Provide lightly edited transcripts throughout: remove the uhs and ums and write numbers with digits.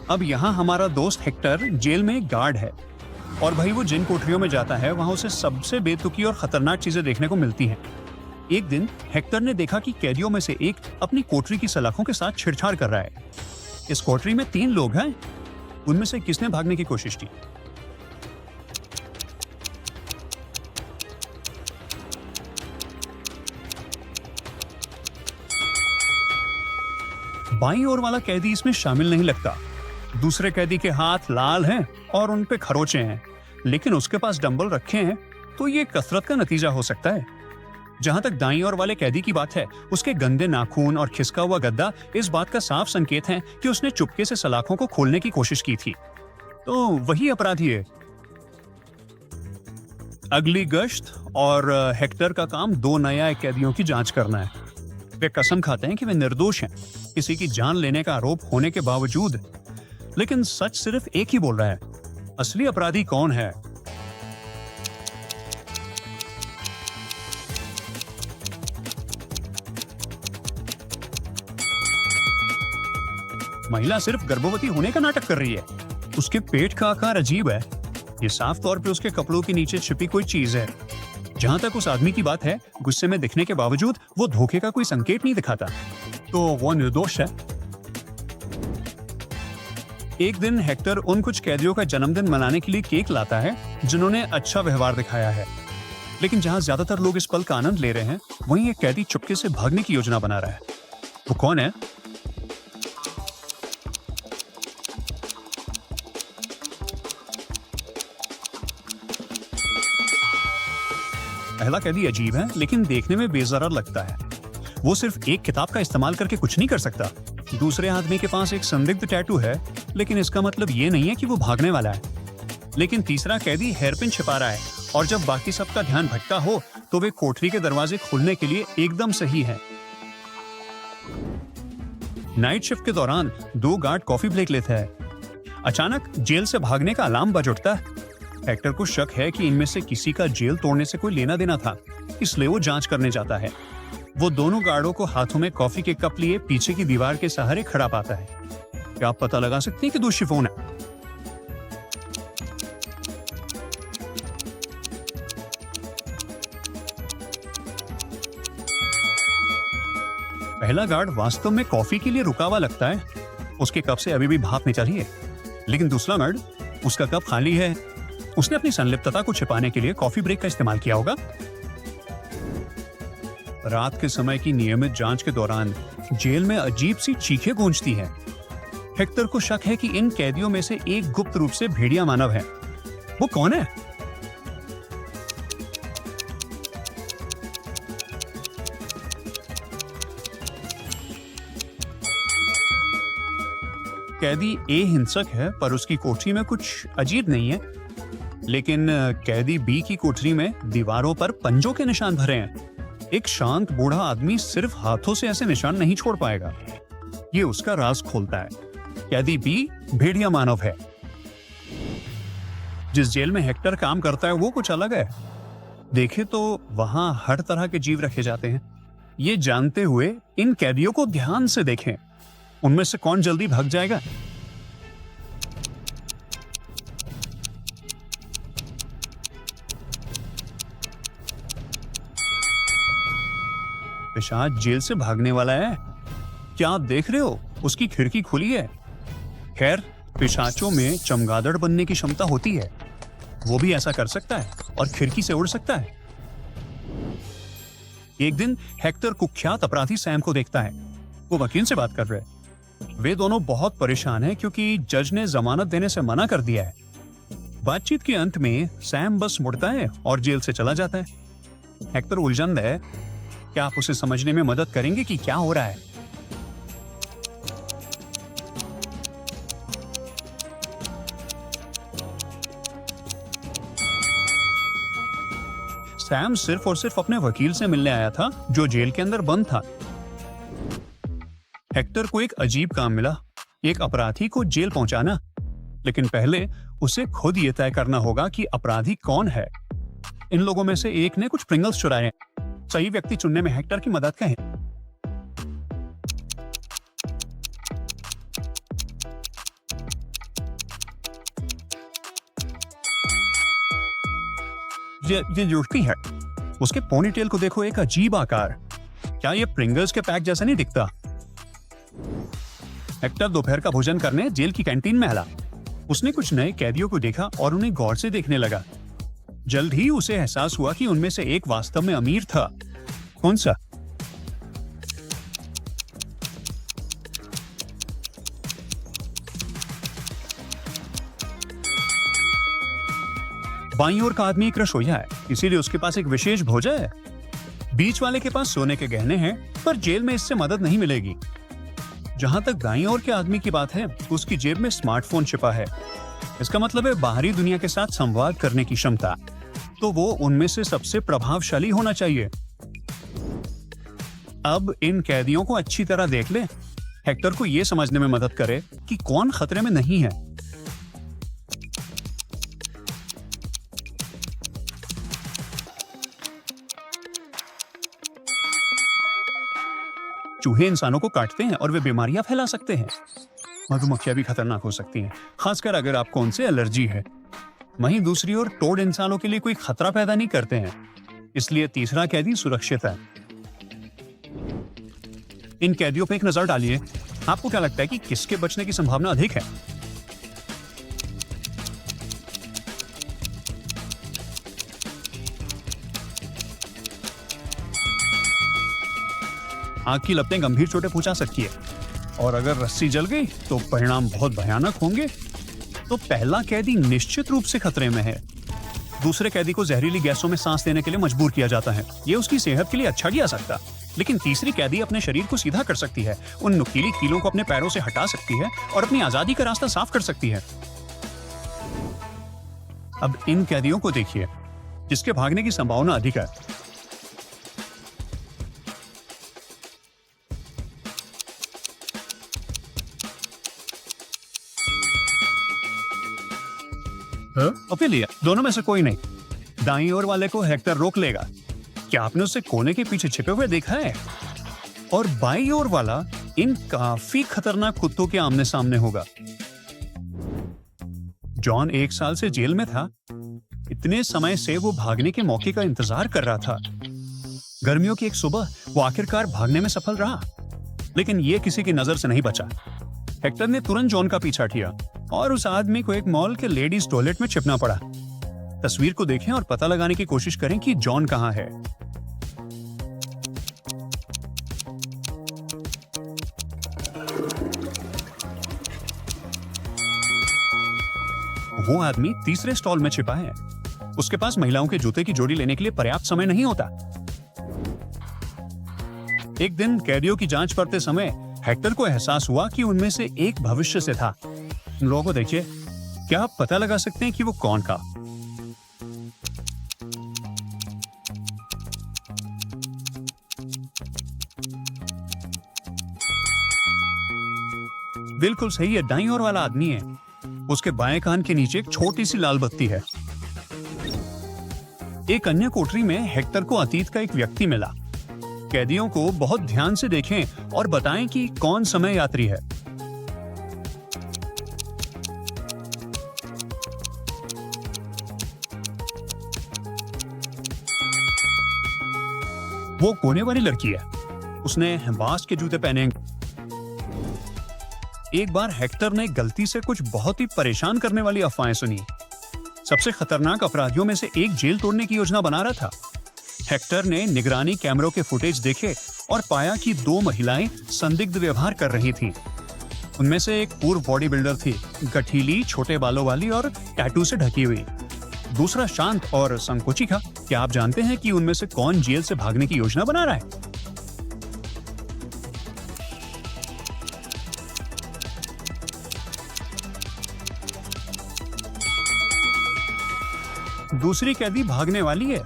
अब यहाँ हमारा दोस्त हेक्टर जेल में गार्ड है और भाई वो जिन कोठरियों में जाता है वहां उसे सबसे बेतुकी और खतरनाक चीजें देखने को मिलती हैं। एक दिन हेक्टर ने देखा कि कैदियों में से एक अपनी कोठरी की सलाखों के साथ छेड़छाड़ कर रहा है। इस कोठरी में 3 लोग हैं, उनमें से किसने भागने की कोशिश की? बाईं ओर वाला कैदी इसमें शामिल नहीं लगता। दूसरे कैदी के हाथ लाल हैं और उन पे खरोचे हैं, लेकिन उसके पास डंबल रखे हैं, तो ये कसरत का नतीजा हो सकता है। जहां तक दाईं ओर वाले कैदी की बात है, उसके गंदे नाखून और खिसका हुआ गद्दा इस बात का साफ संकेत है कि उसने चुपके से सलाखों को खोलने की कोशिश की थी। तो वही अपराधी है। अगली गश्त और हेक्टर का काम 2 नया कैदियों की जांच करना है। वे कसम खाते हैं कि वे निर्दोष हैं, किसी की जान लेने का आरोप होने के बावजूद। लेकिन सच सिर्फ एक ही बोल रहा है। असली अपराधी कौन है? महिला सिर्फ गर्भवती होने का नाटक कर रही है। उसके पेट का आकार अजीब है। ये साफ तौर पे उसके कपड़ों के नीचे छिपी कोई चीज है। जहां तक उस आदमी की बात है, गुस्से में दिखने के बावजूद वो धोखे का कोई संकेत नहीं दिखाता, तो वो निर्दोष है। एक दिन हेक्टर उन कुछ कैदियों का जन्मदिन मनाने के लिए केक लाता है जिन्होंने अच्छा व्यवहार दिखाया है। लेकिन जहां ज्यादातर लोग इस पल का आनंद ले रहे हैं, वहीं एक कैदी चुपके से भागने की योजना बना रहा है। वो कौन है? पहला कैदी अजीब है, लेकिन देखने में बेजरार लगता है। वो सिर्फ एक किताब का इस्तेमाल करके कुछ नहीं कर सकता। दूसरे आदमी के पास एक संदिग्ध टैटू है, लेकिन इसका मतलब ये नहीं है कि वो भागने वाला है। लेकिन तीसरा कैदी हेयरपिन छिपा रहा है, और जब बाकी सबका ध्यान भटका हो तो वे कोठरी के दरवाजे खोलने के लिए एकदम सही है। नाइट शिफ्ट के दौरान 2 गार्ड कॉफी ब्रेक लेते हैं। अचानक जेल से भागने का अलार्म बज उठता है। हेक्टर को शक है कि इनमें से किसी का जेल तोड़ने से कोई लेना देना था, इसलिए वो जांच करने जाता है। वो दोनों गार्डों को हाथों में कॉफी के कप लिए पीछे की दीवार के सहारे खड़ा पाता है। क्या आप पता लगा सकते हैं कि दोषी कौन है? पहला गार्ड वास्तव में कॉफी के लिए रुका हुआ लगता है। उसके कप से अभी भी भाप निकल रही है। लेकिन दूसरा गार्ड, उसका कप खाली है। उसने अपनी संलिप्तता को छिपाने के लिए कॉफी ब्रेक का इस्तेमाल किया होगा। रात के समय की नियमित जांच के दौरान जेल में अजीब सी चीखें गूंजती हैं। हेक्टर को शक है कि इन कैदियों में से एक गुप्त रूप से भेड़िया मानव है। वो कौन है? कैदी ए हिंसक है, पर उसकी कोठरी में कुछ अजीब नहीं है। लेकिन कैदी बी की कोठरी में दीवारों पर पंजों के निशान भरे हैं। एक शांत बूढ़ा आदमी सिर्फ हाथों से ऐसे निशान नहीं छोड़ पाएगा। ये उसका राज खोलता है। कैदी बी भेड़िया मानव है। जिस जेल में हेक्टर काम करता है वो कुछ अलग है। देखे तो वहां हर तरह के जीव रखे जाते हैं। ये जानते हुए इन कैदियों को ध्यान से देखें। उनमें से कौन जल्दी भाग जाएगा? पिशाच जेल से भागने वाला है। क्या आप देख रहे हो? उसकी खिड़की खुली है। खैर, पिशाचों में चमगादड़ बनने की क्षमता होती है। वो भी ऐसा कर सकता है और खिड़की से उड़ सकता है। एक दिन हेक्टर कुख्यात अपराधी सैम को देखता है। वो वकील से बात कर रहे हैं। वे दोनों बहुत परेशान हैं क्योंकि जज ने जमानत देने से मना कर दिया है। बातचीत के अंत में सैम बस मुड़ता है और जेल से चला जाता है। हेक्टर उलझन है। क्या आप उसे समझने में मदद करेंगे कि क्या हो रहा है? सैम सिर्फ और सिर्फ अपने वकील से मिलने आया था जो जेल के अंदर बंद था। हेक्टर को एक अजीब काम मिला, एक अपराधी को जेल पहुंचाना। लेकिन पहले उसे खुद ये तय करना होगा कि अपराधी कौन है। इन लोगों में से एक ने कुछ प्रिंगल्स चुराए हैं। सही व्यक्ति चुनने में हेक्टर की मदद करें। ये जुड़ती है। उसके पोनीटेल को देखो, एक अजीब आकार। क्या ये प्रिंगल्स के पैक जैसा नहीं दिखता? हेक्टर दोपहर का भोजन करने जेल की कैंटीन में आया। उसने कुछ नए कैदियों को देखा और उन्हें गौर से देखने लगा। जल्द ही उसे एहसास हुआ कि उनमें से एक वास्तव में अमीर था। कौन सा? बाईं ओर का आदमी एक रसोइया है, इसीलिए उसके पास एक विशेष भोजा है। बीच वाले के पास सोने के गहने हैं, पर जेल में इससे मदद नहीं मिलेगी। जहां तक दाईं ओर के आदमी की बात है, उसकी जेब में स्मार्टफोन छिपा है। इसका मतलब है बाहरी दुनिया के साथ संवाद करने की क्षमता। तो वो उनमें से सबसे प्रभावशाली होना चाहिए। अब इन कैदियों को अच्छी तरह देख ले। हेक्टर को यह समझने में मदद करे कि कौन खतरे में नहीं है। चूहे इंसानों को काटते हैं और वे बीमारियां फैला सकते हैं। मधुमक्खियां भी खतरनाक हो सकती हैं, खासकर अगर आपको उनसे एलर्जी है। वहीं दूसरी ओर टोड इंसानों के लिए कोई खतरा पैदा नहीं करते हैं, इसलिए तीसरा कैदी सुरक्षित है। इन कैदियों पर एक नजर डालिए। आपको क्या लगता है कि किसके बचने की संभावना अधिक है? आग की लपटें गंभीर चोटें पहुंचा सकती है, और अगर रस्सी जल गई तो परिणाम बहुत भयानक होंगे। तो पहला कैदी निश्चित रूप से खतरे में है। दूसरे कैदी को जहरीली गैसों में सांस लेने के लिए मजबूर किया जाता है। ये उसकी सेहत के लिए अच्छा नहीं आ सकता। लेकिन तीसरी कैदी अपने शरीर को सीधा कर सकती है, उन नुकीली कीलों को अपने पैरों से हटा सकती है और अपनी आजादी का रास्ता साफ कर सकती है। अब इन कैदियों को देखिए, जिसके भागने की संभावना अधिक है। ओफेलिया, दोनों में से कोई नहीं। दाईं ओर वाले को हेक्टर रोक लेगा। क्या आपने उसे कोने के पीछे छिपे हुए देखा है? और बाईं ओर वाला इन काफी खतरनाक कुत्तों के आमने सामने होगा। जॉन 1 साल से जेल में था। इतने समय से वो भागने के मौके का इंतजार कर रहा था। गर्मियों की एक सुबह वो आखिरकार भागने में सफल रहा, लेकिन ये किसी की नजर से नहीं बचा। हेक्टर ने तुरंत जॉन का पीछा किया और उस आदमी को एक मॉल के लेडीज टॉयलेट में छिपना पड़ा। तस्वीर को देखें और पता लगाने की कोशिश करें कि जॉन कहां है। वो आदमी तीसरे स्टॉल में छिपा है। उसके पास महिलाओं के जूते की जोड़ी लेने के लिए पर्याप्त समय नहीं होता। एक दिन कैदियों की जांच करते समय हेक्टर को एहसास हुआ कि उनमें से एक भविष्य से था। लोगों को देखिए, क्या आप पता लगा सकते हैं कि वो कौन था? बिल्कुल सही है, दाईं ओर वाला आदमी है। उसके बाएं कान के नीचे एक छोटी सी लाल बत्ती है। एक अन्य कोठरी में हेक्टर को अतीत का एक व्यक्ति मिला। कैदियों को बहुत ध्यान से देखें और बताएं कि कौन समय यात्री है। वो कोने वाली लड़की है। उसने बांस के जूते पहने। एक बार हेक्टर ने गलती से कुछ बहुत ही परेशान करने वाली अफवाहें सुनी। सबसे खतरनाक अपराधियों में से एक जेल तोड़ने की योजना बना रहा था। हेक्टर ने निगरानी कैमरों के फुटेज देखे और पाया कि 2 महिलाएं संदिग्ध व्यवहार कर रही थीं। उनमें से एक पूर्व बॉडी बिल्डर थी, गठीली, छोटे बालों वाली और टैटू से ढकी हुई। दूसरा शांत और संकोची था। क्या आप जानते हैं कि उनमें से कौन जेल से भागने की योजना बना रहा है? दूसरी कैदी भागने वाली है।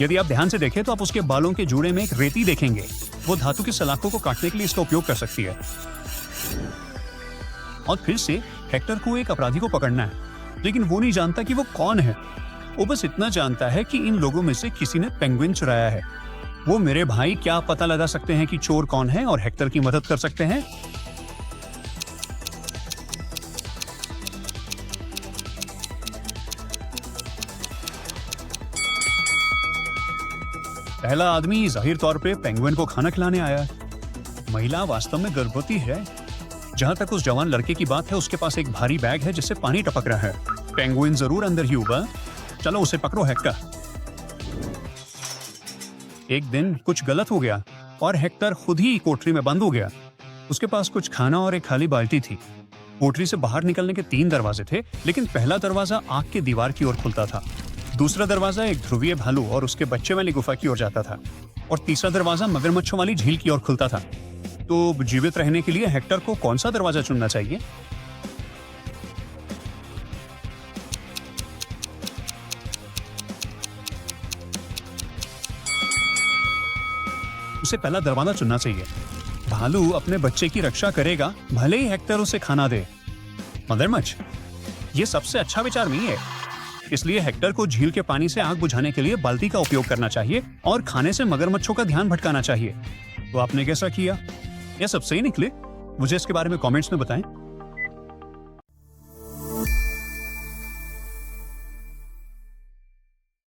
यदि आप ध्यान से देखें तो आप उसके बालों के जूड़े में एक रेती देखेंगे। वो धातु की सलाखों को काटने के लिए इसका उपयोग कर सकती है। और फिर से हेक्टर को एक अपराधी को पकड़ना है, लेकिन वो नहीं जानता कि वो कौन है। वो बस इतना जानता है कि इन लोगों में से किसी ने पेंगुइन चुराया है। वो मेरे भाई क्या पता लगा सकते हैं कि चोर कौन है और हेक्टर की मदद कर सकते हैं? पहला आदमी जाहिर तौर पे पेंगुइन को खाना खिलाने आया। महिला वास्तव में गर्भवती है। जहां तक उस जवान लड़के की बात है, उसके पास एक भारी बैग है जिससे पानी टपक रहा है। पेंगुइन जरूर अंदर ही होगा। चलो उसे पकड़ो हेक्टर। एक दिन कुछ गलत हो गया और हेक्टर खुद ही कोठरी में बंद हो गया। उसके पास कुछ खाना और एक खाली बाल्टी थी। कोठरी से बाहर निकलने के 3 दरवाजे थे, लेकिन पहला दरवाजा आग के दीवार की ओर खुलता था। दूसरा दरवाजा एक ध्रुवीय भालू और उसके बच्चे वाली गुफा की ओर जाता था, और तीसरा दरवाजा मगरमच्छों वाली झील की ओर खुलता था। तो जीवित रहने के लिए हेक्टर को कौन सा दरवाजा चुनना चाहिए? उसे पहला दरवाजा चुनना चाहिए। भालू अपने बच्चे की रक्षा करेगा, भले ही हेक्टर उसे खाना दे। मगरमच्छ, ये सबसे अच्छा विचार नहीं है। इसलिए हेक्टर को झील के पानी से आग बुझाने के लिए बाल्टी का उपयोग करना चाहिए और खाने से मगरमच्छों का ध्यान भटकाना चाहिए। तो आपने कैसा किया? यह सब सही निकले? मुझे इसके बारे में कमेंट्स में बताएं।